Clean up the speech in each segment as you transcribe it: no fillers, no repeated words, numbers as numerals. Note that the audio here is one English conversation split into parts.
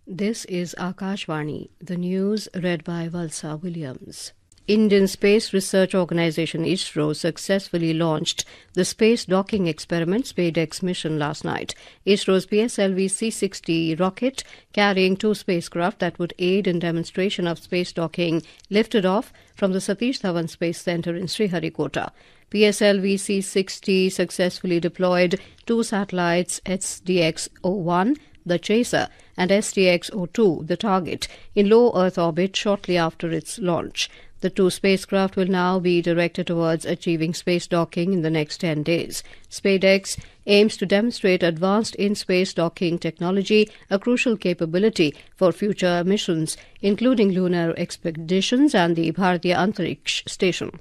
This is Akashvani, the news read by Valsa Williams. Indian Space Research Organisation ISRO successfully launched the space docking experiment SpaceX mission last night. ISRO's PSLV C-60 rocket, carrying two spacecraft that would aid in demonstration of space docking, lifted off from the Satish Dhawan Space Centre in Sriharikota. PSLV C-60 successfully deployed two satellites SDX-01, the Chaser, and STX-02, the Target, in low Earth orbit shortly after its launch. The two spacecraft will now be directed towards achieving space docking in the next 10 days. SpaceX aims to demonstrate advanced in-space docking technology, a crucial capability for future missions, including lunar expeditions and the Bharatiya Antariksh Station.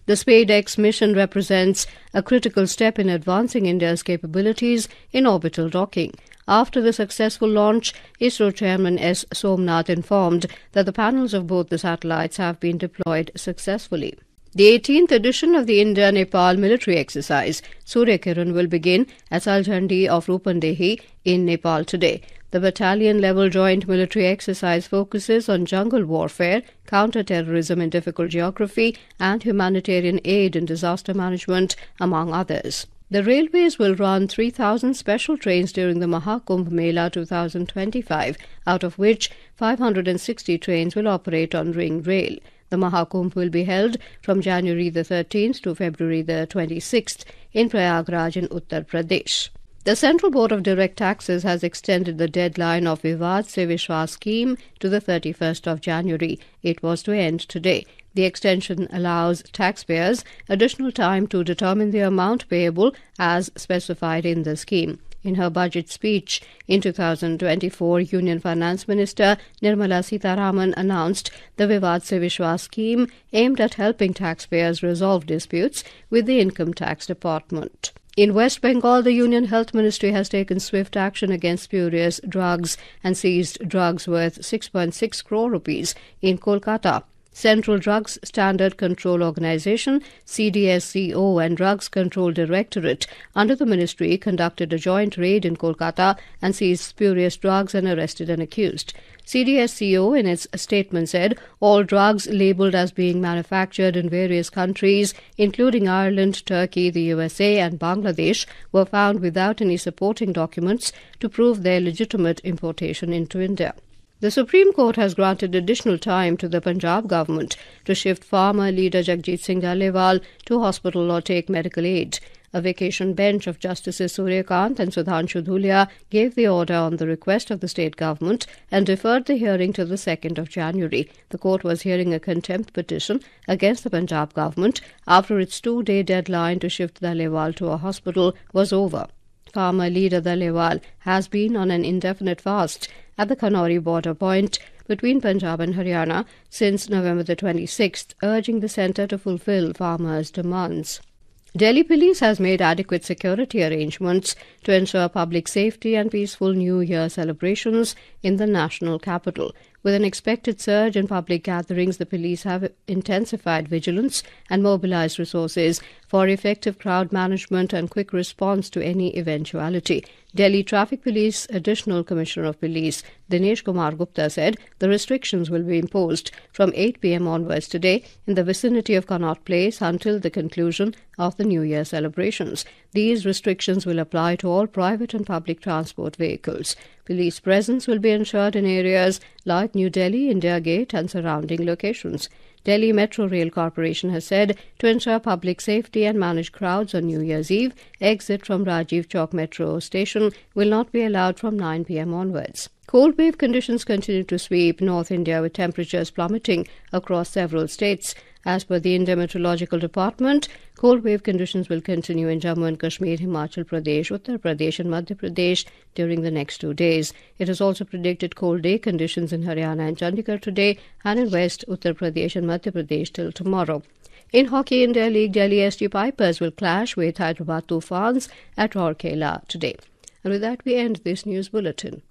The SpaceX mission represents a critical step in advancing India's capabilities in orbital docking. After the successful launch, ISRO Chairman S. Somnath informed that the panels of both the satellites have been deployed successfully. The 18th edition of the India-Nepal military exercise, Surya Kiran, will begin at Saljhandi of Rupandehi in Nepal today. The battalion-level joint military exercise focuses on jungle warfare, counter-terrorism in difficult geography, and humanitarian aid and disaster management, among others. The railways will run 3,000 special trains during the Mahakumbh Mela 2025, out of which 560 trains will operate on Ring Rail. The Mahakumbh will be held from January the 13th to February the 26th in Prayagraj in Uttar Pradesh. The Central Board of Direct Taxes has extended the deadline of Vivad Se Vishwas scheme to the 31st of January. It was to end today. The extension allows taxpayers additional time to determine the amount payable as specified in the scheme. In her budget speech in 2024, Union Finance Minister Nirmala Sitharaman announced the Vivad Se Vishwas scheme aimed at helping taxpayers resolve disputes with the Income Tax Department. In West Bengal, the Union Health Ministry has taken swift action against spurious drugs and seized drugs worth 6.6 crore rupees in Kolkata. Central Drugs Standard Control Organisation, CDSCO, and Drugs Control Directorate under the ministry conducted a joint raid in Kolkata and seized spurious drugs and arrested an accused. CDSCO in its statement said all drugs labelled as being manufactured in various countries, including Ireland, Turkey, the USA and Bangladesh, were found without any supporting documents to prove their legitimate importation into India. The Supreme Court has granted additional time to the Punjab government to shift farmer leader Jagjit Singh Dhaliwal to hospital or take medical aid. A vacation bench of Justices Suryakant and Sudhanshu Dhulia gave the order on the request of the state government and deferred the hearing to the 2nd of January. The court was hearing a contempt petition against the Punjab government after its 2-day deadline to shift Dhaliwal to a hospital was over. Farmer leader Dhaliwal has been on an indefinite fast at the Kanori border point between Punjab and Haryana since November the 26th, urging the centre to fulfill farmers' demands. Delhi Police has made adequate security arrangements to ensure public safety and peaceful New Year celebrations in the national capital. With an expected surge in public gatherings, the police have intensified vigilance and mobilized resources for effective crowd management and quick response to any eventuality. Delhi Traffic Police Additional Commissioner of Police Dinesh Kumar Gupta said the restrictions will be imposed from 8 p.m. onwards today in the vicinity of Connaught Place until the conclusion of the New Year celebrations. These restrictions will apply to all private and public transport vehicles. Police presence will be ensured in areas like New Delhi, India Gate and surrounding locations. Delhi Metro Rail Corporation has said to ensure public safety and manage crowds on New Year's Eve, exit from Rajiv Chowk Metro Station will not be allowed from 9 p.m. onwards. Cold wave conditions continue to sweep North India with temperatures plummeting across several states. As per the India Meteorological Department, cold wave conditions will continue in Jammu and Kashmir, Himachal Pradesh, Uttar Pradesh and Madhya Pradesh during the next 2 days. It has also predicted cold day conditions in Haryana and Chandigarh today and in West Uttar Pradesh and Madhya Pradesh till tomorrow. In Hockey India League, Delhi SG Pipers will clash with Hyderabad Tufans at Rourkela today. And with that, we end this news bulletin.